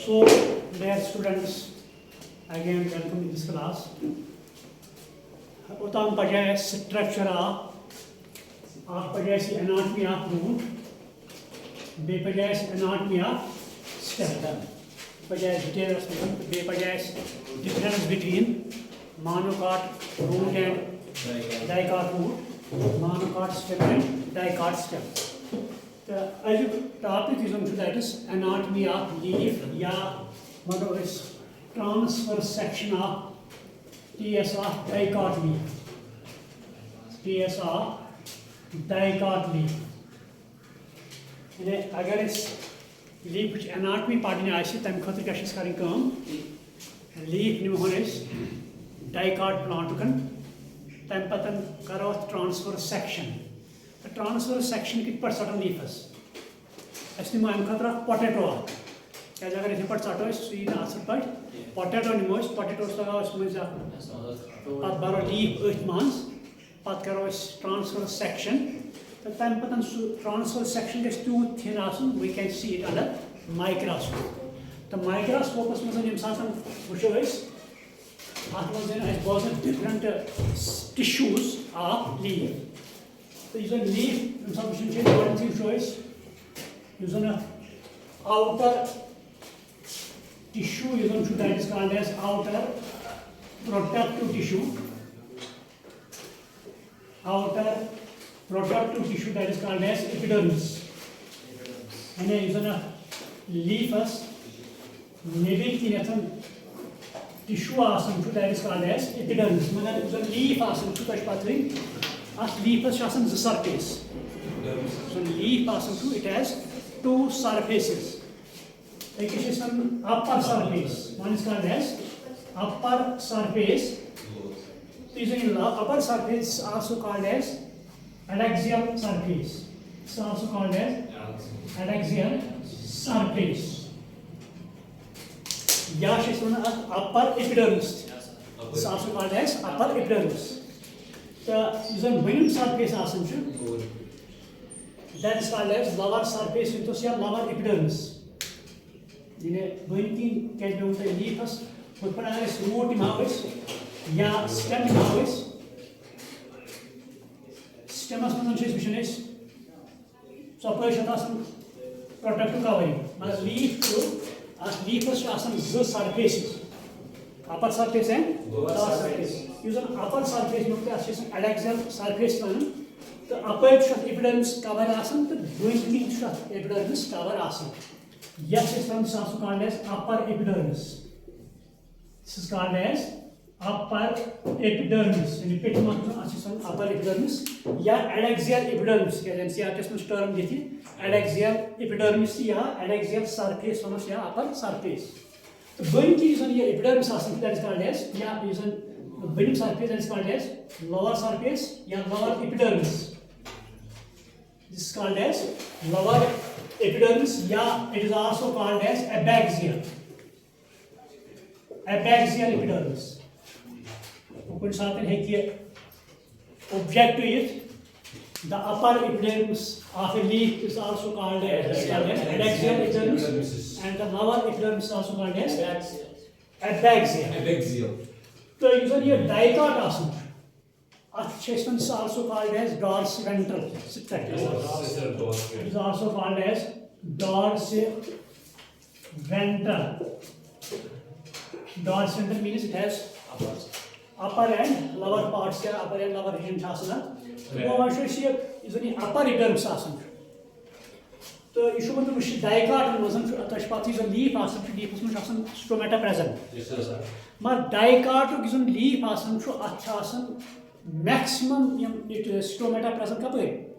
So, dear students, again welcome in this class. Utam paja structure of paja anatomy of root, be paja anatomy of stem. Paja details, be paja difference between monocot root and dicot root, monocot stem and dicot stem. The topic is on that is anatomy of leaf, ya is transverse section of TS of dicot leaf. TS of dicot leaf. And agar is leaf which anatomy part in Ayse तम खतर क्या शिश करें काम leaf निम्न is dicot plant कन तम पतन करो transverse section. The transverse section कित पर certain leafs. ऐसे निम्न खतरा potato. क्या जगह इसे पर चाटो इस सीन आसर पर potato निम्न potato लगा उसमें जा पत बारो leaf earth mans पत करो इस transverse section. The time patan transverse section is too thin asun, we can see it under microscope. The microscope is muslim satan visualize different tissues of leaf. So you leaf information change one thing choice. You outer tissue that is called as outer protective tissue. Outer protective tissue that is called as epidermis. And then you have leafus, maybe tissue that is called as epidermis. When you have leaf, as leafus has the surface. So leaf it has two surfaces. Like it is an upper surface. One is called as upper surface. Upper surface is also called as adaxial surface. It's also called as adaxial surface. Yash is known as upper epidermis. It's also called as upper epidermis. The bottom surface that is called as lower surface into lower epidermis. Going can be leafus, but when I was root in house, ya stem in house. Stem as one mission is separation as protective covering. But leaf to as leafus as the surfaces. Upper surface and lower surface. Use an upper surface, not as adaxial surface. The upper epidermis cover asan, the joint epidermis cover asan. Yes, this one is also called as upper epidermis. This is called as upper epidermis. And repeat upper epidermis. Yeah, adaxial epidermis. Can see this term adaxial epidermis. Yeah, adaxial surface. One is upper surface. The going is on your epidermis that is called as yeah, is on the bottom surface that is called as lower surface. Yeah, lower epidermis. This is called as lower epidermis. Yeah, it is also called as abaxial. Abaxial epidermis. Open something here. Object to it. The upper epidermis of a leaf is also called as adaxial epidermis, and the lower epidermis is also called as abaxial. So usually a dicot asan. Chestnut is also called as dorsiventral. It is also called as dorsiventral. Dorsiventral means it has upper and lower parts, upper and lower region. Is the upper epidermis. So you should want to dicot and is a leaf leaf stomata present. Yes, sir. But dicot is a leaf maximum stomata present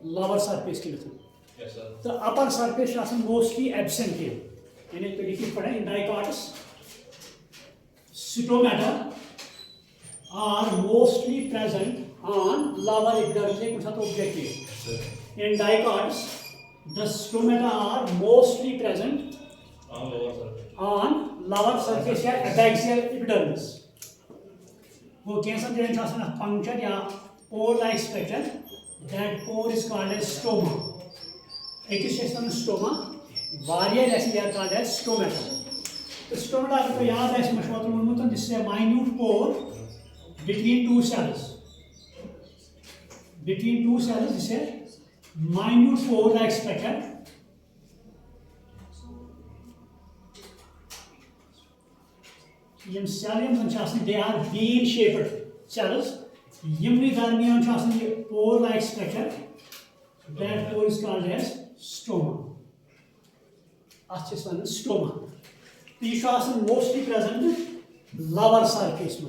lower surface. Yes, sir. The upper surface is mostly absent here. In dicots, stomata are mostly present on lower epidermis. In dicots, the stomata are mostly present on lower surface or abaxial epidermis. वो cancer देने का असर puncture या pore-like structure. That pore is called as stoma. एक ही stoma. Various they are called as stomata. The stomata, agar yaad aise mashwat wonmutan, this is a minute pore between two cells. Between two cells, this is a minute pore like structure. Yem cells, they are bean shaped cells. Yemni darmiyan pore like structure. That pore is called as stoma. Stoma. These are mostly present lower surface.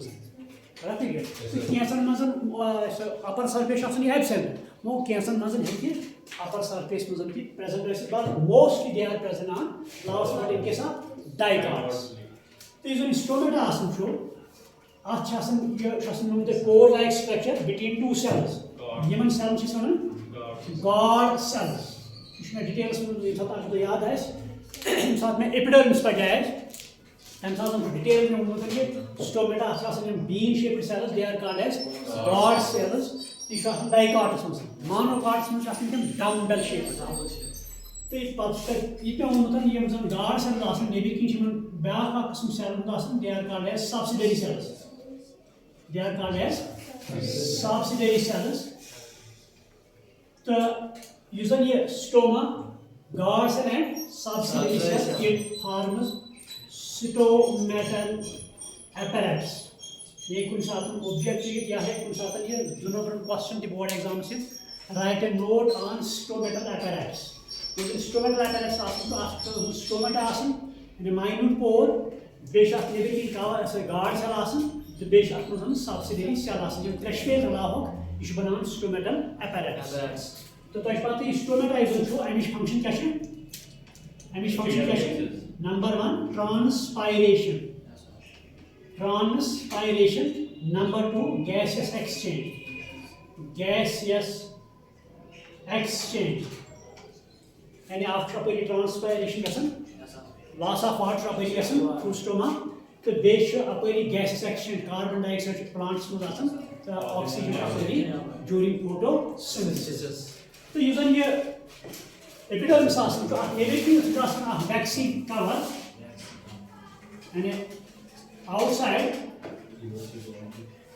Correct? Cancer upper surface absent. No cancer upper surface present, but mostly they are present on lower surface in case of dicots. These are stomata the pore like structure between two cells. Human cells is guard cells. Details epidermis detail stomata bean shaped cells, they are called as guard cells. These are dicots. Monocots dumbbell shaped. Guard cells they are called as subsidiary cells. They are called as subsidiary cells. The usually stoma, guard cell and subsidiary cells, it forms stomatal apparatus. ये कुछ साथन objective क्या है कुछ साथन ये दोनों question the board exam से write a note on stomatal apparatus. Stomatal apparatus stomata in a minute pore, base of living cover as a guard cell, the base of subsidiary cell, threshold allow is banana stomatal apparatus. So stomata is also function number one, transpiration. Transpiration. Number two, gaseous exchange. Gaseous exchange. And after transpiration, loss of water through stoma, the base gaseous exchange, carbon dioxide plants, the oxygen during photosynthesis. So usually epidermis everything is vaccine cover, and outside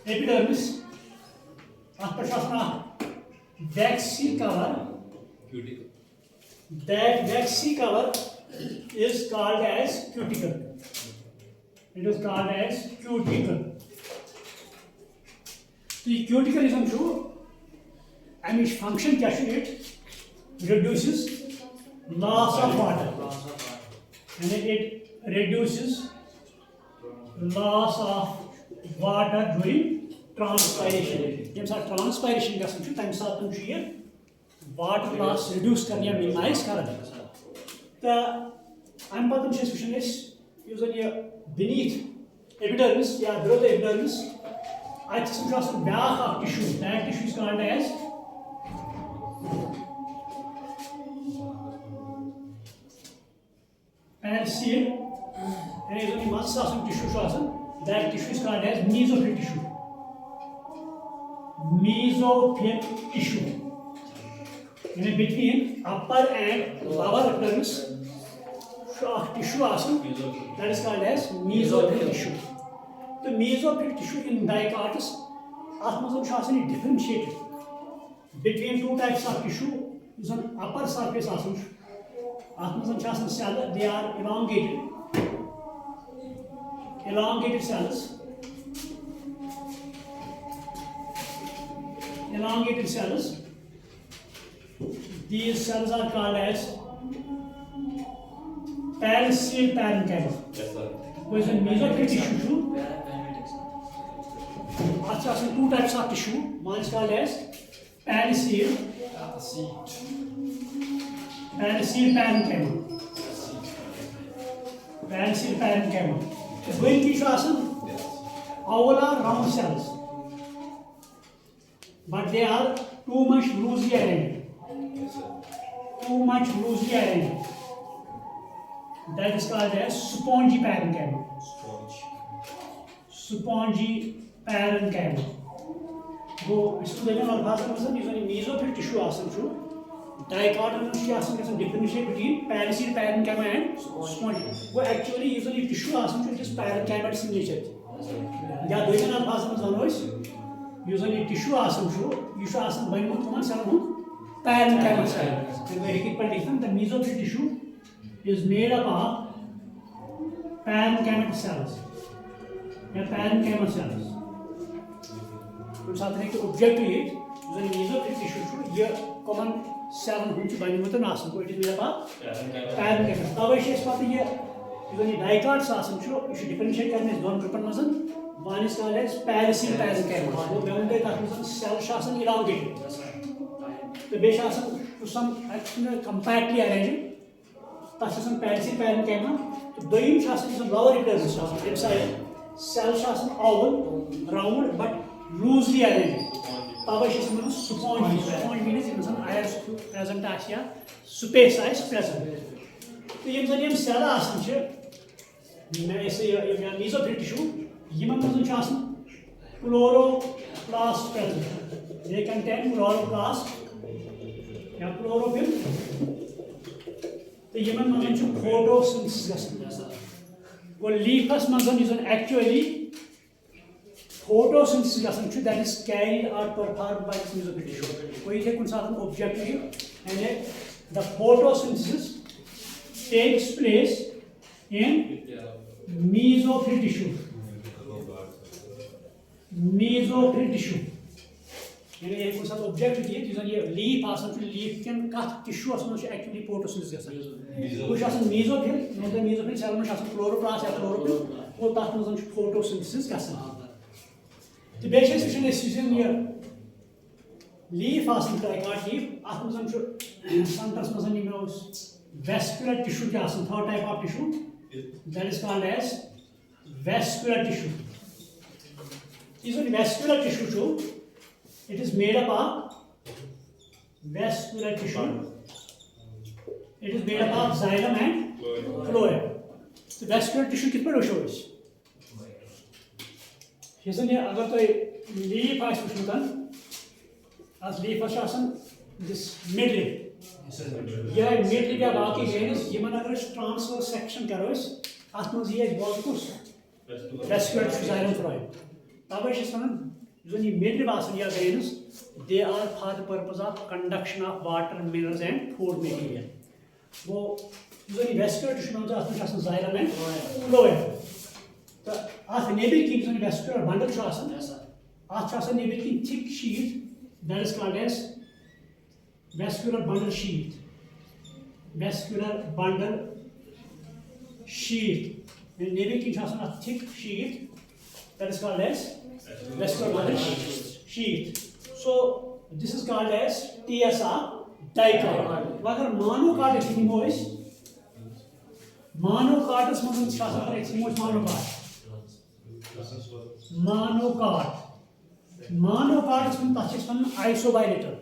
epidermis vaccine cover. That vaccine cover is called as cuticle. It is called as cuticle. The cuticle is true. And its function it reduces loss of water. And it reduces loss of water during transpiration. Transpiration water loss reduce minimize the is usually beneath epidermis, below the epidermis, I just back of tissue. That tissue is called as palisade, and is only one tissue. That tissue is called as mesophyll tissue. Mesophyll tissue. And between upper and lower epidermis, tissue that is called as mesophyll tissue. The mesophyll tissue in dicots is differentiated between two types of tissue. Is on upper surface cell, they are elongated cells. These cells are called as palisade parenchyma. Which is mesophyll tissue. Two types of tissue. One is called as palisade parenchyma. The going tissue are ovular round cells, but they are too much loosely arranged. That is called as spongy parenchyma. Go student or usually mesophyll tissue dichotomous differentiate between palisade parenchyma and spongy. Well, actually, usually tissue it is parenchymatous in nature. Yeah, usually tissue you should ask by parenchyma cell. The mesophyll tissue is made up of parenchymatous cells. Parenchyma cells. Objective is usually mesophyll tissue common cell it is made up of parenchyma. Usually dichots you should differentiate one group. One is called as palisade parenchyma. Cell elongated. The base some compactly arranged. That's some palisade parenchyma. The lower epidermis. Cell oval, round but loosely arranged. Spongy. Spongy means iron present space size present. So this cell mesophyll tissue. Chloroplast present. They contain chloroplast. Chlorophyll. The photosynthesis. Well, leafus is actually photosynthesis that is carried out performed by this mesophyll tissue. We take one objective and the photosynthesis takes place in mesophyll tissue. Mesophyll tissue. And objective is leaf can cut tissue actually photosynthesis. Which is mesophyll, the mesophyll cell chloroplast or chlorophyll, photosynthesis. The basic section is here. Leaf tricot leaf, vascular tissue, third type of tissue, that is called as vascular tissue. This is vascular tissue too. It is made up of vascular tissue. It is made up of xylem and phloem. The vascular tissue kitna shows. Here agar to leaf as leaf this midlip. Yeah, midlip ya baki veins yeman agar transverse section karos atmos ye vascular tissue xylem phloem. Usually midlip veins, they are for the purpose of conduction of water, minerals and food material. So usually vascular tissue xylem and phloem. The vascular bundle thick sheath that is called as vascular bundle sheath. Vascular bundle sheath. And a thick sheath that is called as vascular bundle sheath. So this is called as TSR dicot. Agar monocot is monocot is monocot. Monocot is isobilateral.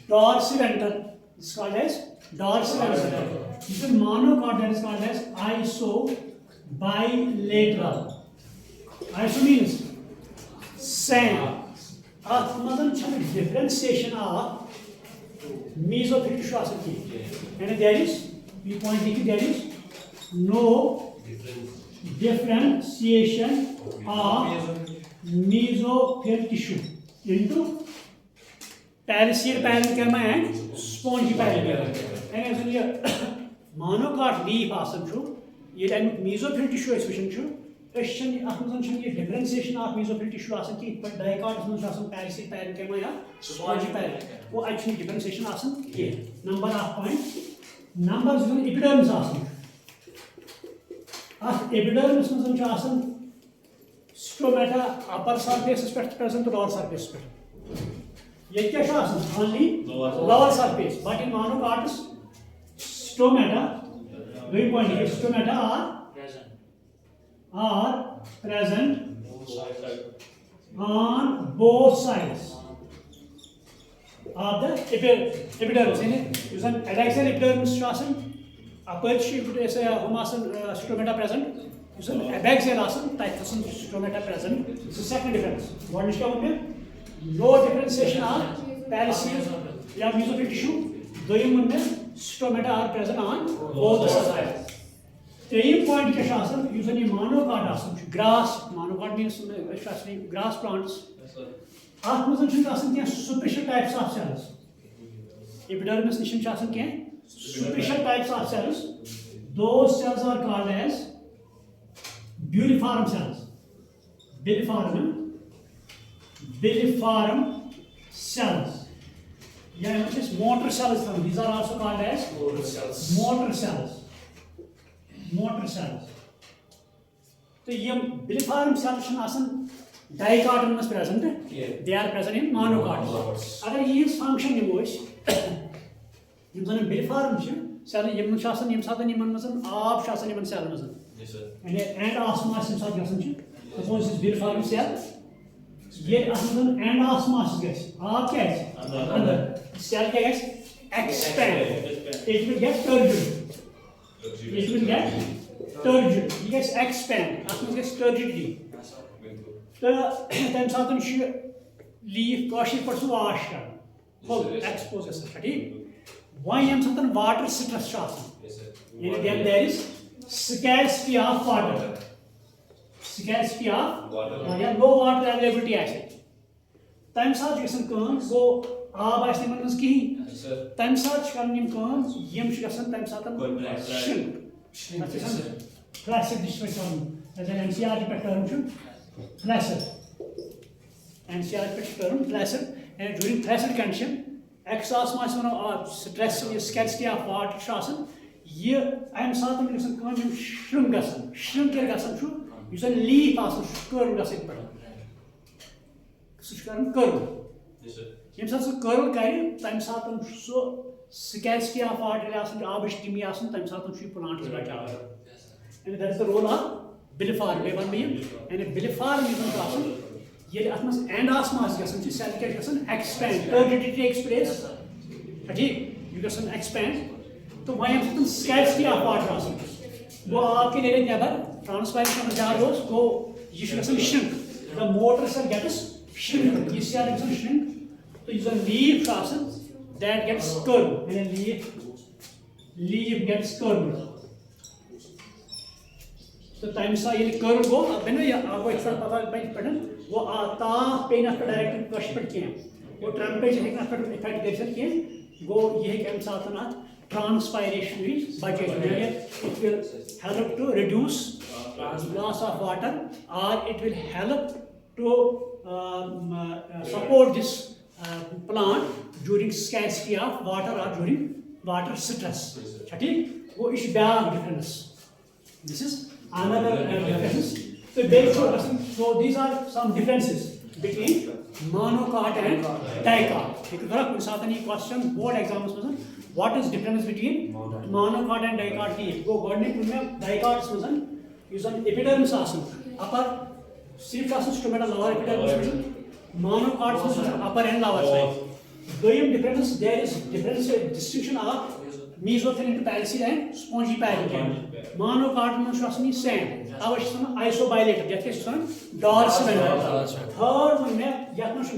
Dorsiventral is called as dorsiventral. This is monocot that is called as isobilateral. Iso means same. Differentiation of mesophyll tissue. And there is, we point there is no differentiation of mesophyll tissue into palisade parenchyma and spongy parenchyma. And as in monocot leaf mesophyll tissue expression. Differentiation of mesophyll tissue but dicot palisade parenchyma or spongy parenchyma. Actually differentiation here. Number of point. Numbers epidermis epidermis stomata upper surface present lower surface. Only lower surface, but in monocots stomata, stomata are present on both sides of the epidermis. Adaxial epidermis upper stomata present. Abaxial stomata present. This is the second difference. What is no differentiation of palisade या mesophyll tissue. दोयम one में stomata are present on both sides. Third point क्या शासन usually monocot आसन grass monocot means grass plants. आठ में संचित आसन क्या superficial types of cells. Epidermis निश्चित आसन क्या superficial types of cells. Those cells are called as biliform cells. Biliform cells. Yeah, which is motor cells. These are also called as motor cells. Motor cells. So, these biliform cells are dichotomous present. They are present in monocots. If these function is biliform cell, and osmosis suppose this biliform cell. And osmosis under cell gets expand. It will get turgid. It will get turgid. It gets expand. It gets turgidity. Then something leaf cautious for wash. Full exposes. Why am something water stress shot? Then there is scarcity of water. Scarcity of water. No water availability actually. Time साथ जैसन काम वो आब आस निमन मस कहीं time साथ करने निम काम यम जैसन time साथ हम shrink classic distribution as an NCR term should flaccid NCR term flaccid and during flaccid condition exosmosis stress scarcity of water शासन ये time साथ हम जैसन काम यम shrink क्या गसन शु यू leaf आसन curve गसन पड़ा curl. Yem sat curl kari, time satam so scarcity of water abish timi asan, time satam she plant is bacha. And that is the role of biliform. And a biliform is an asan. Yet atmas and osmosis gasan, cell gasan expand. Turgidity takes place. You gasan expand. So why am satam scarcity of water asan? Go aapke lere never transpiration of jar goes go you should shrink. The motor cell gets shrink. This cell gets shrink. So you can leaf that gets curved, and a leaf gets curved. So time sa ये curve go, अब ना ये आपको expert पता पड़न वो आता pen आपका direct कश पर किया वो टेम्परेचर है आपका इफेक्ट देख सकते हैं वो ये क्या साथ ना transpiration is budget. It will help to reduce loss of water, or it will help to support this plant during scarcity of water or during water stress. Difference. This is another difference. So these are some differences between monocot and dicot. Question board exams. What is difference between monocot and dicot? Go dicot is an epidermis upper stomata lower epidermis. Monocot is upper and lower side. Difference there is distinction of mesophyll into palisade and spongy parenchyma. Monocot is same. Isobilated. That is dorsal. Third one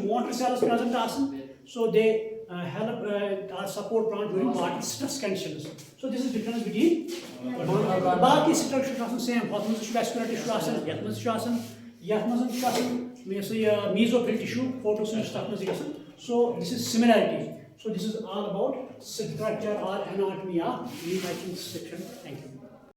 motor cells present. So they help support plant during water stress conditions. So this is difference between बाकी structure same. Vascular tissue mesophyll tissue, photosynthesis. So this is similarity. So this is all about structure or anatomy of section. Thank you.